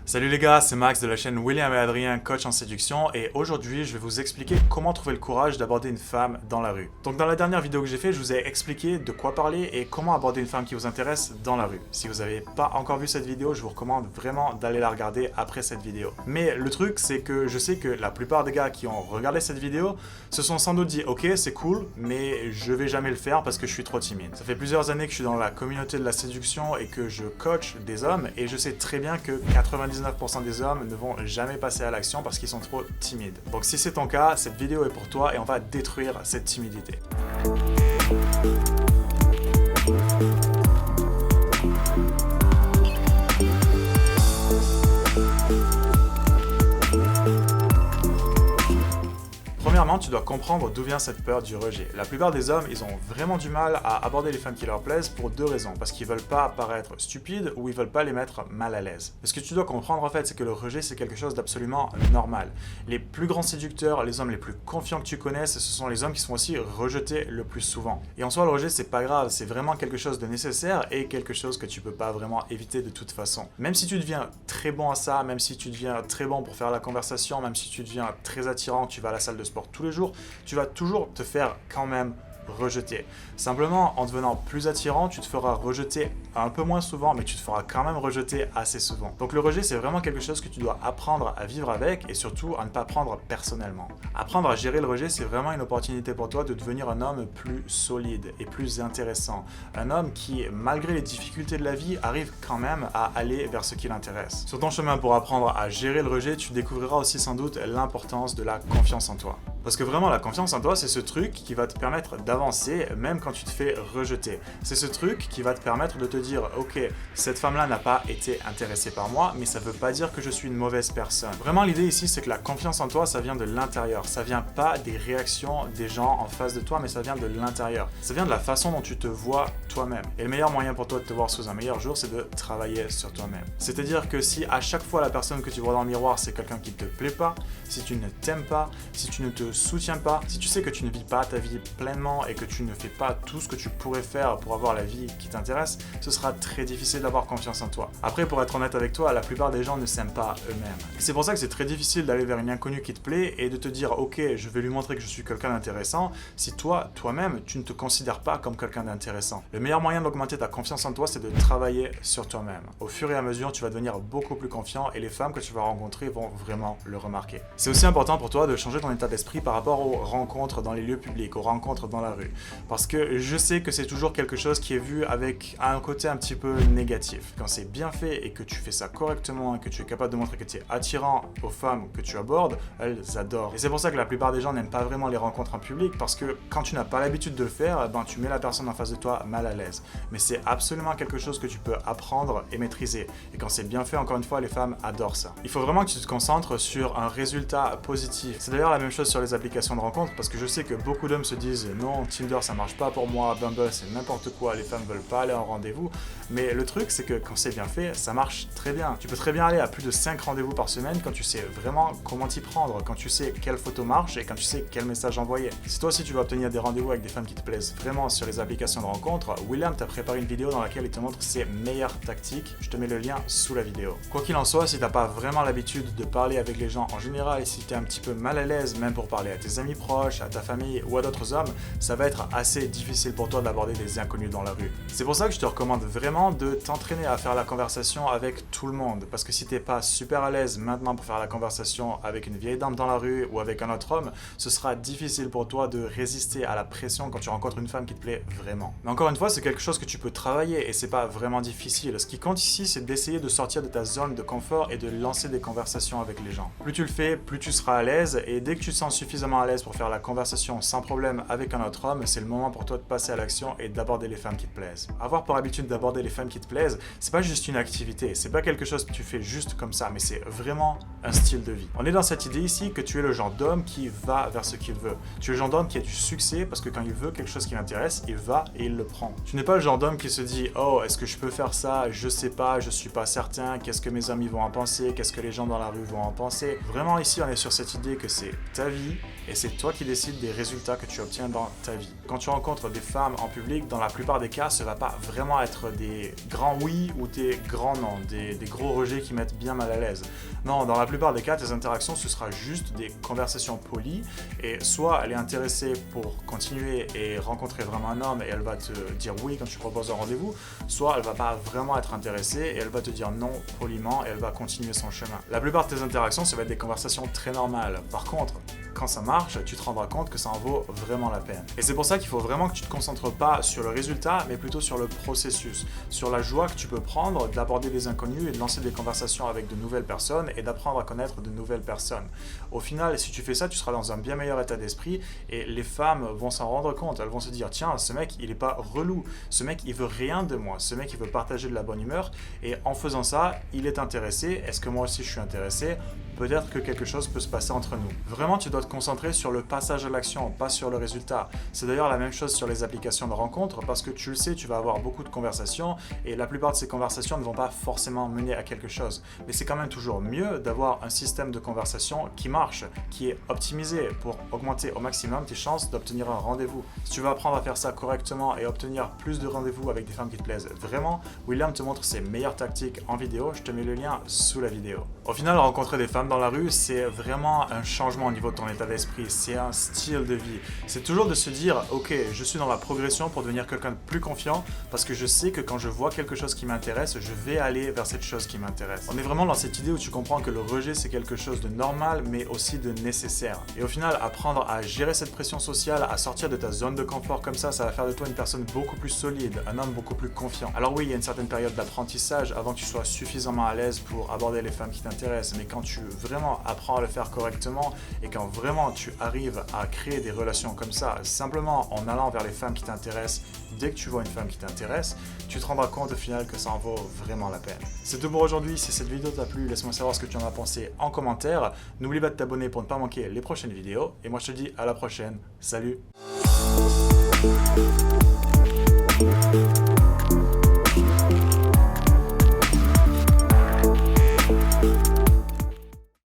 Salut les gars, c'est Max de la chaîne William et Adrien, coach en séduction, et aujourd'hui je vais vous expliquer comment trouver le courage d'aborder une femme dans la rue. Donc dans la dernière vidéo que j'ai fait, je vous ai expliqué de quoi parler et comment aborder une femme qui vous intéresse dans la rue. Si vous n'avez pas encore vu cette vidéo, je vous recommande vraiment d'aller la regarder après cette vidéo. Mais le truc c'est que je sais que la plupart des gars qui ont regardé cette vidéo se sont sans doute dit ok c'est cool, mais je vais jamais le faire parce que je suis trop timide. Ça fait plusieurs années que je suis dans la communauté de la séduction et que je coach des hommes, et je sais très bien que 99% des hommes ne vont jamais passer à l'action parce qu'ils sont trop timides. Donc si c'est ton cas, cette vidéo est pour toi et on va détruire cette timidité. Premièrement, tu dois comprendre d'où vient cette peur du rejet. La plupart des hommes, ils ont vraiment du mal à aborder les femmes qui leur plaisent pour deux raisons. Parce qu'ils veulent pas paraître stupides ou ils veulent pas les mettre mal à l'aise. Ce que tu dois comprendre en fait, c'est que le rejet, c'est quelque chose d'absolument normal. Les plus grands séducteurs, les hommes les plus confiants que tu connaisses, ce sont les hommes qui sont aussi rejetés le plus souvent. Et en soi, le rejet, c'est pas grave, c'est vraiment quelque chose de nécessaire et quelque chose que tu peux pas vraiment éviter de toute façon. Même si tu deviens très bon à ça, même si tu deviens très bon pour faire la conversation, même si tu deviens très attirant, tu vas à la salle de sport tous les jours, tu vas toujours te faire quand même rejeter. Simplement, en devenant plus attirant, tu te feras rejeter un peu moins souvent, mais tu te feras quand même rejeter assez souvent. Donc le rejet, c'est vraiment quelque chose que tu dois apprendre à vivre avec et surtout à ne pas prendre personnellement. Apprendre à gérer le rejet, c'est vraiment une opportunité pour toi de devenir un homme plus solide et plus intéressant. Un homme qui, malgré les difficultés de la vie, arrive quand même à aller vers ce qui l'intéresse. Sur ton chemin pour apprendre à gérer le rejet, tu découvriras aussi sans doute l'importance de la confiance en toi. Parce que vraiment, la confiance en toi, c'est ce truc qui va te permettre d'avancer même quand tu te fais rejeter. C'est ce truc qui va te permettre de te dire « Ok, cette femme-là n'a pas été intéressée par moi, mais ça veut pas dire que je suis une mauvaise personne. » Vraiment, l'idée ici, c'est que la confiance en toi, ça vient de l'intérieur. Ça vient pas des réactions des gens en face de toi, mais ça vient de l'intérieur. Ça vient de la façon dont tu te vois toi-même. Et le meilleur moyen pour toi de te voir sous un meilleur jour, c'est de travailler sur toi-même. C'est-à-dire que si à chaque fois la personne que tu vois dans le miroir, c'est quelqu'un qui te plaît pas, si tu ne t'aimes pas, si tu ne te soutiens pas, si tu sais que tu ne vis pas ta vie pleinement et que tu ne fais pas tout ce que tu pourrais faire pour avoir la vie qui t'intéresse, ce sera très difficile d'avoir confiance en toi. Après, pour être honnête avec toi, la plupart des gens ne s'aiment pas eux-mêmes. C'est pour ça que c'est très difficile d'aller vers une inconnue qui te plaît et de te dire ok, je vais lui montrer que je suis quelqu'un d'intéressant si toi-même, tu ne te considères pas comme quelqu'un d'intéressant. Le meilleur moyen d'augmenter ta confiance en toi, c'est de travailler sur toi-même. Au fur et à mesure, tu vas devenir beaucoup plus confiant et les femmes que tu vas rencontrer vont vraiment le remarquer. C'est aussi important pour toi de changer ton état d'esprit par rapport aux rencontres dans les lieux publics, aux rencontres dans la rue. Parce que je sais que c'est toujours quelque chose qui est vu avec un côté un petit peu négatif. Quand c'est bien fait et que tu fais ça correctement et que tu es capable de montrer que tu es attirant aux femmes que tu abordes, elles adorent. Et c'est pour ça que la plupart des gens n'aiment pas vraiment les rencontres en public, parce que quand tu n'as pas l'habitude de le faire, ben, tu mets la personne en face de toi mal à l'aise. Mais c'est absolument quelque chose que tu peux apprendre et maîtriser. Et quand c'est bien fait, encore une fois, les femmes adorent ça. Il faut vraiment que tu te concentres sur un résultat positif. C'est d'ailleurs la même chose sur les applications de rencontres, parce que je sais que beaucoup d'hommes se disent non, Tinder ça marche pas pour moi, Bumble c'est n'importe quoi, les femmes veulent pas aller en rendez-vous. Mais le truc c'est que quand c'est bien fait, ça marche très bien. Tu peux très bien aller à plus de 5 rendez-vous par semaine quand tu sais vraiment comment t'y prendre, quand tu sais quelle photo marche et quand tu sais quel message envoyer. Si toi aussi tu veux obtenir des rendez-vous avec des femmes qui te plaisent vraiment sur les applications de rencontres, William t'a préparé une vidéo dans laquelle il te montre ses meilleures tactiques. Je te mets le lien sous la vidéo. Quoi qu'il en soit, si t'as pas vraiment l'habitude de parler avec les gens en général et si t'es un petit peu mal à l'aise même pour parler à tes amis proches, à ta famille ou à d'autres hommes, ça va être assez difficile pour toi d'aborder des inconnus dans la rue. C'est pour ça que je te recommande vraiment de t'entraîner à faire la conversation avec tout le monde, parce que si t'es pas super à l'aise maintenant pour faire la conversation avec une vieille dame dans la rue ou avec un autre homme, ce sera difficile pour toi de résister à la pression quand tu rencontres une femme qui te plaît vraiment. Mais encore une fois, c'est quelque chose que tu peux travailler et c'est pas vraiment difficile. Ce qui compte ici, c'est d'essayer de sortir de ta zone de confort et de lancer des conversations avec les gens. Plus tu le fais, plus tu seras à l'aise, et dès que tu te sens suffisamment à l'aise pour faire la conversation sans problème avec un autre homme, c'est le moment pour toi de passer à l'action et d'aborder les femmes qui te plaisent. Avoir pour habitude d'aborder les femmes qui te plaisent, c'est pas juste une activité, c'est pas quelque chose que tu fais juste comme ça, mais c'est vraiment un style de vie. On est dans cette idée ici que tu es le genre d'homme qui va vers ce qu'il veut. Tu es le genre d'homme qui a du succès parce que quand il veut quelque chose qui l'intéresse, il va et il le prend. Tu n'es pas le genre d'homme qui se dit « Oh, est-ce que je peux faire ça? Je sais pas, je suis pas certain. Qu'est-ce que mes amis vont en penser? Qu'est-ce que les gens dans la rue vont en penser? » Vraiment ici, on est sur cette idée que c'est ta vie et c'est toi qui décides des résultats que tu obtiens dans ta vie. Quand tu rencontres des femmes en public, dans la plupart des cas, ce va pas vraiment être des grands oui ou des grands non, des gros rejets qui mettent bien mal à l'aise. Non, dans la plupart des cas, tes interactions, ce sera juste des conversations polies et soit elle est intéressée pour continuer et rencontrer vraiment un homme et elle va te dire oui quand tu proposes un rendez-vous, soit elle va pas vraiment être intéressée et elle va te dire non poliment et elle va continuer son chemin. La plupart de tes interactions, ça va être des conversations très normales. Par contre, quand ça marche, tu te rendras compte que ça en vaut vraiment la peine. Et c'est pour ça qu'il faut vraiment que tu te concentres pas sur le résultat, mais plutôt sur le processus, sur la joie que tu peux prendre d'aborder des inconnus et de lancer des conversations avec de nouvelles personnes et d'apprendre à connaître de nouvelles personnes. Au final, si tu fais ça, tu seras dans un bien meilleur état d'esprit et les femmes vont s'en rendre compte. Elles vont se dire, tiens, ce mec, il est pas relou. Ce mec, il veut rien de moi. Ce mec, il veut partager de la bonne humeur et en faisant ça, il est intéressé. Est-ce que moi aussi je suis intéressé? Peut-être que quelque chose peut se passer entre nous. Vraiment, tu dois te concentrer sur le passage à l'action, pas sur le résultat. C'est d'ailleurs la même chose sur les applications de rencontres parce que tu le sais, tu vas avoir beaucoup de conversations et la plupart de ces conversations ne vont pas forcément mener à quelque chose. Mais c'est quand même toujours mieux d'avoir un système de conversation qui marche, qui est optimisé pour augmenter au maximum tes chances d'obtenir un rendez-vous. Si tu veux apprendre à faire ça correctement et obtenir plus de rendez-vous avec des femmes qui te plaisent vraiment, William te montre ses meilleures tactiques en vidéo, je te mets le lien sous la vidéo. Au final, rencontrer des femmes dans la rue, c'est vraiment un changement au niveau de ton état d'esprit, c'est un style de vie. C'est toujours de se dire, ok, je suis dans la progression pour devenir quelqu'un de plus confiant parce que je sais que quand je vois quelque chose qui m'intéresse, je vais aller vers cette chose qui m'intéresse. On est vraiment dans cette idée où tu comprends que le rejet, c'est quelque chose de normal, mais aussi de nécessaire. Et au final, apprendre à gérer cette pression sociale, à sortir de ta zone de confort comme ça va faire de toi une personne beaucoup plus solide, un homme beaucoup plus confiant. Alors oui, il y a une certaine période d'apprentissage avant que tu sois suffisamment à l'aise pour aborder les femmes qui t'intéressent, mais quand tu vraiment apprends à le faire correctement et quand vraiment tu arrives à créer des relations comme ça, simplement en allant vers les femmes qui t'intéressent, dès que tu vois une femme qui t'intéresse, tu te rendras compte au final que ça en vaut vraiment la peine. C'est tout pour aujourd'hui. Si cette vidéo t'a plu, laisse-moi savoir ce que tu en as pensé en commentaire. N'oublie pas de t'abonner pour ne pas manquer les prochaines vidéos. Et moi je te dis à la prochaine. Salut!